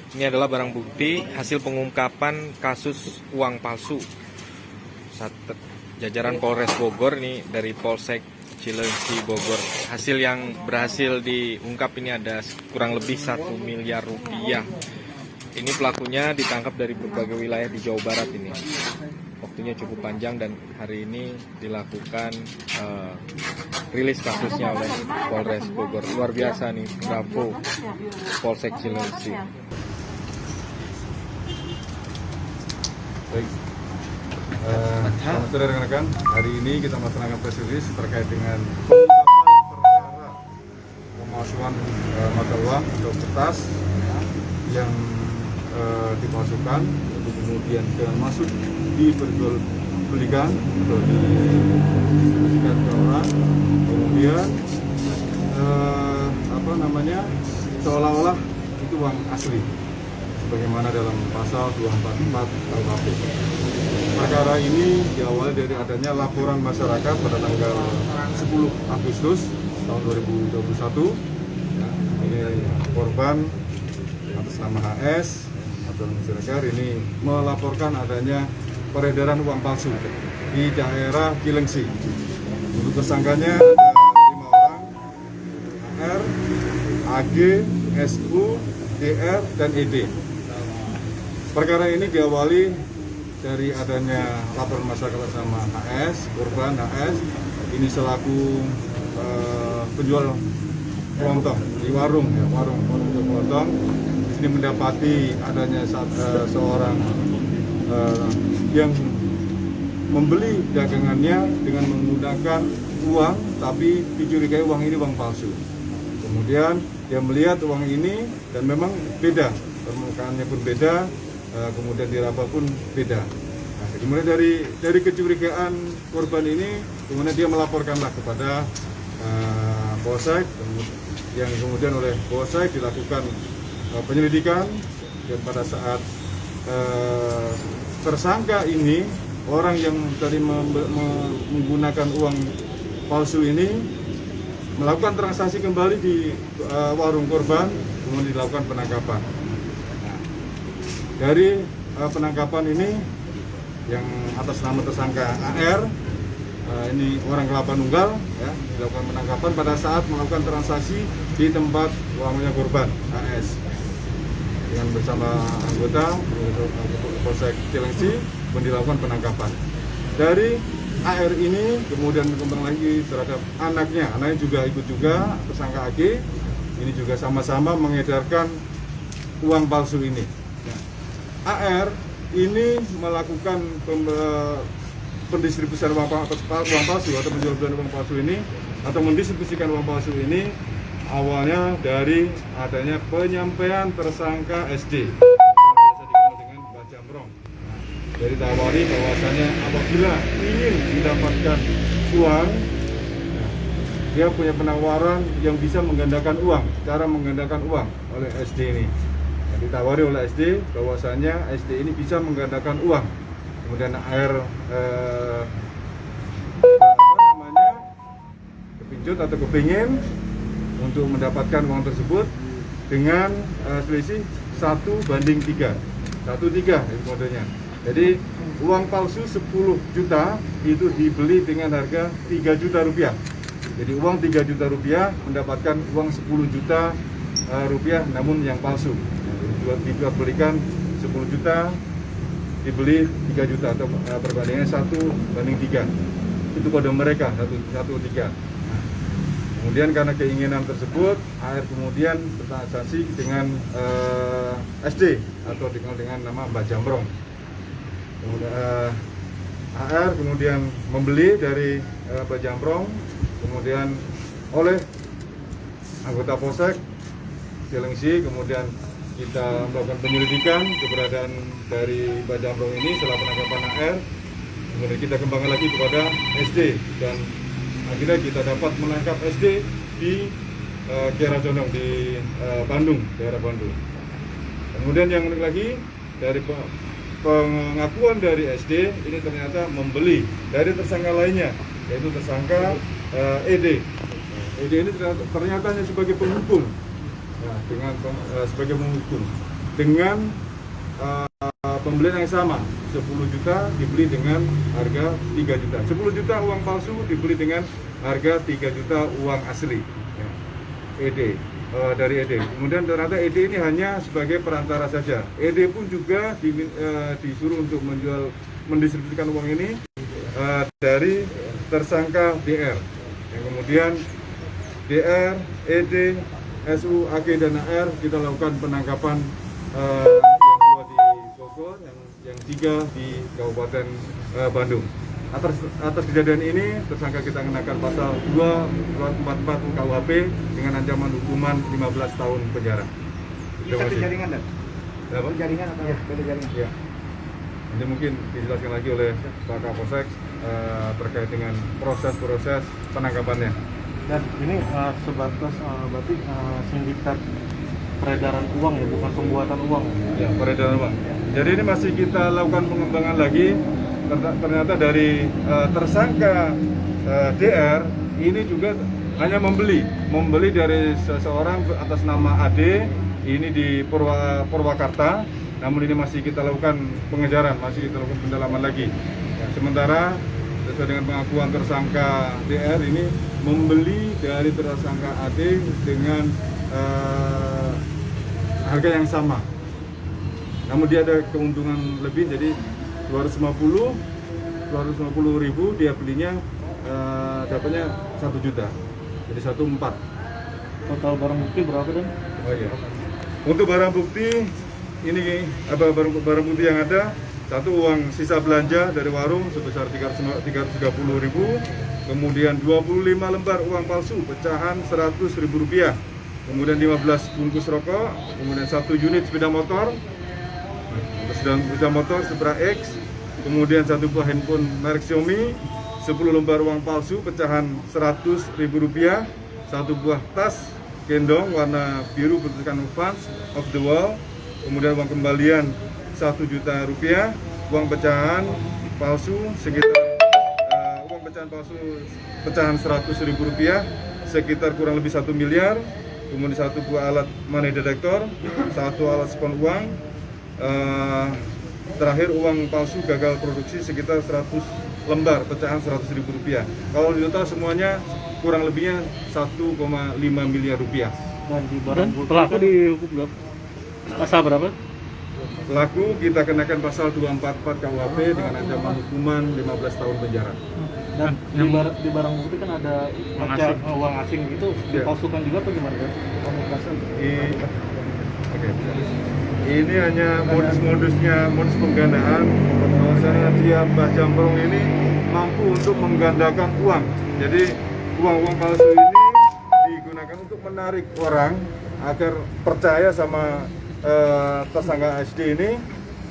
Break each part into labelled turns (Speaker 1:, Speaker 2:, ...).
Speaker 1: Ini adalah barang bukti hasil pengungkapan kasus uang palsu. Jajaran Polres Bogor ini dari Polsek Cilengsi Bogor. Hasil yang berhasil diungkap ini ada kurang lebih 1 miliar rupiah. Ini pelakunya ditangkap dari berbagai wilayah di Jawa Barat ini. Waktunya cukup panjang dan hari ini dilakukan rilis kasusnya oleh Polres Bogor. Luar biasa nih, bravo Polsek Cilengsi.
Speaker 2: Baik, selamat sore rekan-rekan. Hari ini kita melaksanakan press release terkait dengan pengungkapan perkara pemalsuan mata uang atau kertas yang dipalsukan untuk kemudian masuk diperjualbelikan atau didistribusikan ke orang, kemudian seolah-olah itu uang asli, sebagaimana dalam pasal 244 KUHP. Perkara ini diawali dari adanya laporan masyarakat pada tanggal 10 Agustus tahun 2021. Ya, ini korban atas nama HS atau masyarakat ini melaporkan adanya peredaran uang palsu di daerah Cilengsi. Untuk tersangkanya ada 5 orang, R, AG, SU, DR, dan ED. Perkara ini diawali dari adanya laporan masyarakat sama HS, korban HS, ini selaku penjual kelontong di warung kelontong. Di sini mendapati adanya seorang yang membeli dagangannya dengan menggunakan uang, tapi dicurigai uang ini uang palsu. Kemudian dia melihat uang ini dan memang beda, permukaannya pun beda. Kemudian diraba pun beda. Nah, kemudian dari kecurigaan korban ini, kemudian dia melaporkanlah kepada Polsek, yang kemudian oleh Polsek dilakukan penyelidikan. Dan pada saat tersangka ini, orang yang tadi menggunakan uang palsu ini melakukan transaksi kembali di warung korban, kemudian dilakukan penangkapan. Dari penangkapan ini yang atas nama tersangka AR, ini orang kelapa nunggal, ya, dilakukan penangkapan pada saat melakukan transaksi di tempat uangnya korban AS dengan bersama anggota Polsek Cilengsi dilakukan penangkapan. Dari AR ini kemudian berkembang lagi terhadap anaknya juga ikut juga, tersangka AG ini juga sama-sama mengedarkan uang palsu ini. AR ini melakukan pendistribusian uang palsu atau penjualan uang palsu ini atau mendistribusikan uang palsu ini awalnya dari adanya penyampaian tersangka SD, biasa dikenal dengan Mbak Jamrong. Dari tawari bahwasannya apabila ingin mendapatkan uang, dia punya penawaran yang bisa menggandakan uang, cara menggandakan uang oleh SD ini. Ditawari oleh SD bahwasannya SD ini bisa menggandakan uang. Kemudian AR kepincut atau kepingin untuk mendapatkan uang tersebut dengan selisih 1:3, 1:3 itu modenya. Jadi uang palsu 10 juta itu dibeli dengan harga 3 juta rupiah. Jadi uang 3 juta rupiah mendapatkan uang 10 juta rupiah namun yang palsu. Dijual belikan 10 juta dibeli 3 juta atau perbandingannya 1:3. Itu kode mereka 1:3. Nah, kemudian karena keinginan tersebut AR kemudian bertransaksi dengan SD atau dikenal dengan nama Mbak Jamrong. Kemudian AR kemudian membeli dari Mbak Jamrong, kemudian oleh anggota Polsek Cilengsi, kemudian kita melakukan penyelidikan keberadaan dari Mbak Jamrong ini setelah penangkapan AR. Kemudian kita kembangkan lagi kepada SD dan akhirnya kita dapat menangkap SD di Kiara Condong di Bandung, daerah Bandung. Kemudian yang unik lagi dari pengakuan dari SD ini ternyata membeli dari tersangka lainnya, yaitu tersangka ED. ED ini ternyata hanya sebagai penghukum. Nah, dengan sebagai menghukum. dengan pembelian yang sama. 10 juta dibeli dengan harga 3 juta. 10 juta uang palsu dibeli dengan harga 3 juta uang asli. Ya. ED dari ED. Kemudian ternyata ED ini hanya sebagai perantara saja. ED pun juga disuruh untuk mendistribusikan uang ini dari tersangka DR. Yang kemudian DR, ED, SU, AG dan AR kita lakukan penangkapan yang 2 di Bogor, yang 3 di Kabupaten Bandung. Atas kejadian ini tersangka kita kenakan pasal 244 KUHP dengan ancaman hukuman 15 tahun penjara. Terima kasih. Jaringan dan? Apa? Jaringan atau beda jaringan? Ya. Nanti mungkin dijelaskan lagi oleh Pak Kapolsek terkait dengan proses-proses penangkapannya.
Speaker 3: Dan ini sebatas berarti sindikat peredaran uang ya, bukan pembuatan uang.
Speaker 2: Ya, peredaran uang. Jadi ini masih kita lakukan pengembangan lagi. Ternyata dari tersangka DR ini juga hanya membeli dari seseorang atas nama AD ini di Purwakarta. Namun ini masih kita lakukan pengejaran, masih kita lakukan pendalaman lagi. Ya, sementara sesuai dengan pengakuan tersangka DR ini membeli dari tersangka AD dengan harga yang sama. Namun dia ada keuntungan lebih, jadi 250.000 dia belinya dapatnya 1 juta, jadi 1,4.
Speaker 3: Total barang bukti berapa dan?
Speaker 2: Oh iya. Untuk barang bukti ini barang bukti yang ada, satu uang sisa belanja dari warung sebesar 330.000, kemudian 25 lembar uang palsu pecahan Rp100.000, kemudian 15 bungkus rokok, kemudian 1 unit sepeda motor Supra X, kemudian 1 buah handphone merek Xiaomi, 10 lembar uang palsu pecahan Rp100.000, 1 buah tas gendong warna biru bertuliskan Fans of the Wall, kemudian uang kembalian Rp1 juta, uang pecahan palsu pecahan Rp100.000 sekitar kurang lebih 1 miliar, kemudian 1 buah alat money detector, 1 alat spon uang, terakhir uang palsu gagal produksi sekitar 100 lembar pecahan Rp100.000. Kalau di total semuanya kurang lebihnya 1,5 miliar rupiah.
Speaker 3: Dan pelaku dihukum berapa? Pasal berapa?
Speaker 2: Pelaku kita kenakan pasal 244 KUHP dengan ancaman hukuman 15 tahun penjara.
Speaker 3: Dan di barang bukti kan ada uang asing gitu, dipalsukan juga atau gimana kan?
Speaker 2: Oke. Ini hanya modus penggandaan. Bahwasanya dia Mbah Jambrong ini mampu untuk menggandakan uang. Jadi uang palsu ini digunakan untuk menarik orang agar percaya sama tersangka SD ini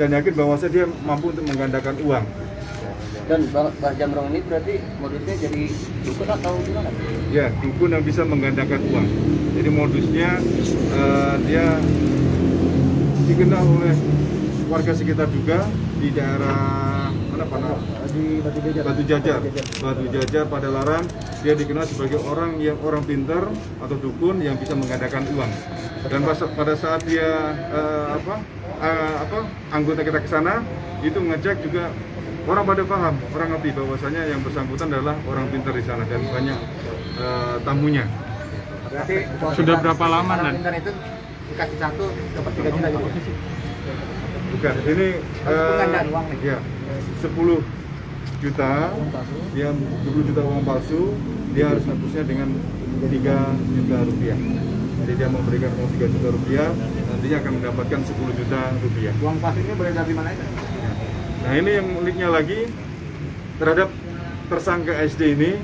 Speaker 2: dan yakin bahwasanya dia mampu untuk menggandakan uang.
Speaker 4: Dan Mbah Jambrong ini berarti modusnya jadi dukun atau gimana?
Speaker 2: Ya, dukun yang bisa menggandakan uang. Jadi modusnya dia dikenal oleh warga sekitar juga di daerah di Batu Jajar pada Larang. Dia dikenal sebagai orang pintar atau dukun yang bisa menggandakan uang. Dan pada saat dia anggota kita ke sana itu ngecek juga, orang pada paham, orang ngerti bahwasanya yang bersangkutan adalah orang pintar di sana dan banyak tamunya.
Speaker 4: Berarti
Speaker 3: sudah berapa lama dan
Speaker 4: itu dikasih 1 dapat 3 juta gitu?
Speaker 2: Bukan, ini
Speaker 4: penggandaan uang nih.
Speaker 2: Ya, 10 juta, dia 20 juta uang palsu, dia harus nebusnya dengan 3 juta rupiah. Jadi dia memberikan uang 3 juta rupiah, nantinya akan mendapatkan 10 juta rupiah.
Speaker 4: Uang palsu ini beredar di mana aja?
Speaker 2: Nah ini yang uniknya lagi, terhadap tersangka SD ini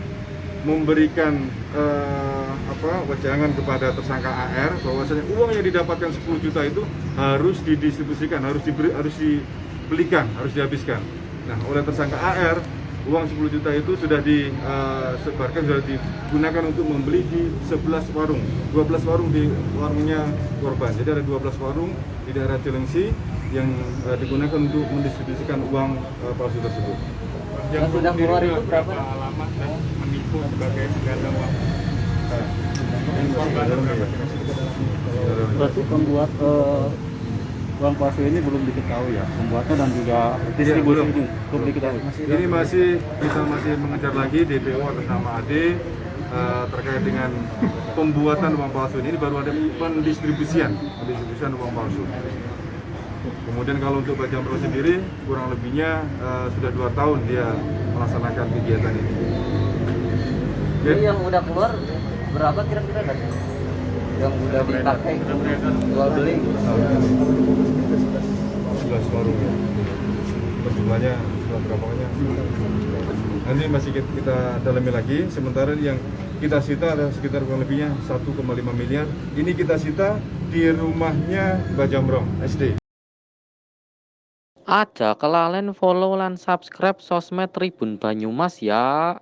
Speaker 2: memberikan wejangan kepada tersangka AR bahwasanya uang yang didapatkan 10 juta itu harus didistribusikan, harus dibelikan, harus dihabiskan. Nah, oleh tersangka AR, uang 10 juta itu sudah disebarkan, sudah digunakan untuk membeli di 11 warung, 12 warung di warungnya korban. Jadi ada 12 warung di daerah Cilengsi yang digunakan untuk mendistribusikan uang palsu tersebut.
Speaker 4: Yang sudah keluar itu berapa
Speaker 3: lama dan menipu sebagai pengganda uang?
Speaker 2: Korban
Speaker 3: berarti membuat uang palsu ini belum diketahui ya pembuatnya dan juga distribusi
Speaker 2: belum.
Speaker 3: ini belum diketahui.
Speaker 2: Ini kita masih mengejar lagi DPO atas nama Ade terkait dengan pembuatan uang palsu ini baru ada pendistribusian uang palsu. Kemudian kalau untuk Pak Jamrong sendiri kurang lebihnya sudah 2 tahun dia melaksanakan kegiatan ini.
Speaker 4: Jadi yang udah keluar berapa kira-kira kan? Yang udah dipakai jual beli
Speaker 2: 11 warung ya. Jumlahnya berapa banyak? Nanti masih kita dalami lagi. Sementara yang kita sita ada sekitar kurang lebihnya 1,5 miliar. Ini kita sita di rumahnya Mbak Jamrong SD.
Speaker 5: Aja kelalen follow lan subscribe sosmed Tribun Banyumas ya.